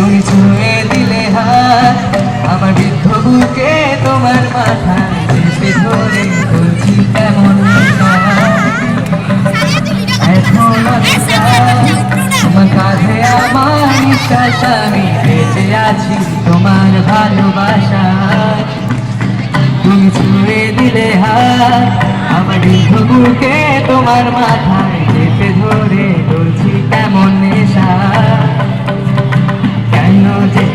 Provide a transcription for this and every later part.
তুমি ছুঁয়ে দিলে হাত আমার বৃদ্ধ বুকে, তোমার মাথায় চেপে ধরে বলছি কেমন নেশা। এখন অনেক রাত, তোমার কাঁধে আমার নিঃশ্বাস, আমি বেঁচে আছি তোমার ভালোবাসায়। তুমি ছুঁয়ে দিলে হাত আমার বৃদ্ধ বুকে, তোমার মাথায় চেপে ধরে বলছি কেমন নেশা। কেন যে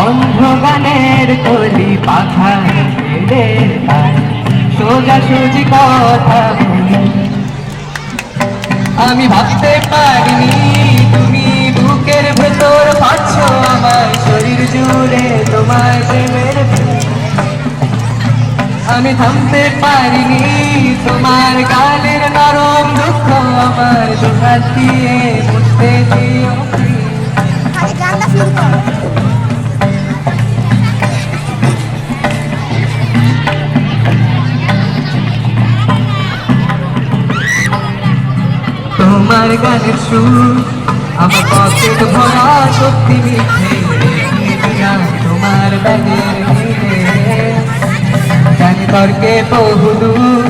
অন্ধ গানের কলি পাখা সোজা সুজি কথা বলি। আমি ভাবতে পারিনি তুমি বুকের ভেতর পাচ্ছ আমার শরীর জুড়ে তোমার প্রেমের। আমি থামতে পারিনি তোমার গানের নরম দুঃখ আমার দুহাত দিয়ে মুছতে দিও। তোমার গানের সুর আমার পকেট ভরা সত্যি মিথ্যে তোমার ব্যাগের নিয়ে। জানি তর্কে বহুদূর,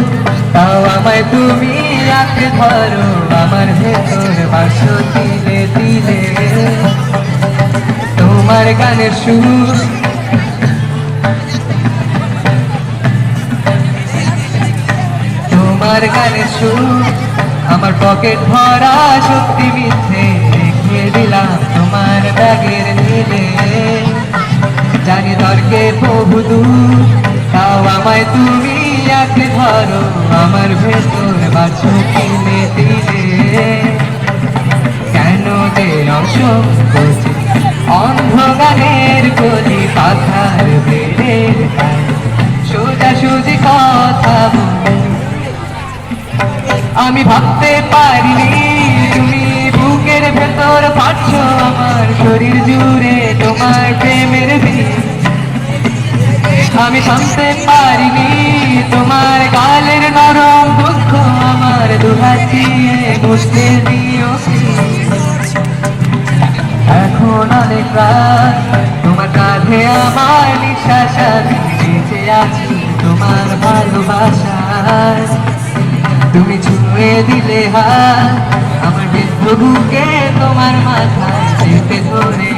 তাও আমায় তুমি আঁকড়ে ধরো আমার ভেতর বাসো দিলে দিলে। তোমার গানের সুর তোমার গানের সুর আমার পকেট ভরা সত্যি মিথ্যে রেখে দিলাম তোমার ব্যাগের নিলে। জানি তর্কে বহুদূর, তাও আমায় তুমি আঁকড়ে ধরো আমার ভেতর বাছো দিলে দিলে। কেন যে অসংকোচে অন্ধ গানের গলি পাখার বেড়ের সোজা সুজি কথা বলি। আমি ভাবতে পারিনি তুমি বুকের ভেতর পাচ্ছ আমার শরীর জুড়ে তোমার প্রেমের বীজ। আমি থামতে পারিনি তোমার গালের নরম দুঃখ আমার দুহাত দিয়ে মুছতে দিও। এখন অনেক রাত, তোমার কাঁধে আমার নিঃশ্বাস, আমি বেঁচে আছি তোমার ভালোবাসায়। তুমি ছুঁয়ে দিলে হাত আমার বৃদ্ধ বুকে, তোমার মাথায় চেপে ধরে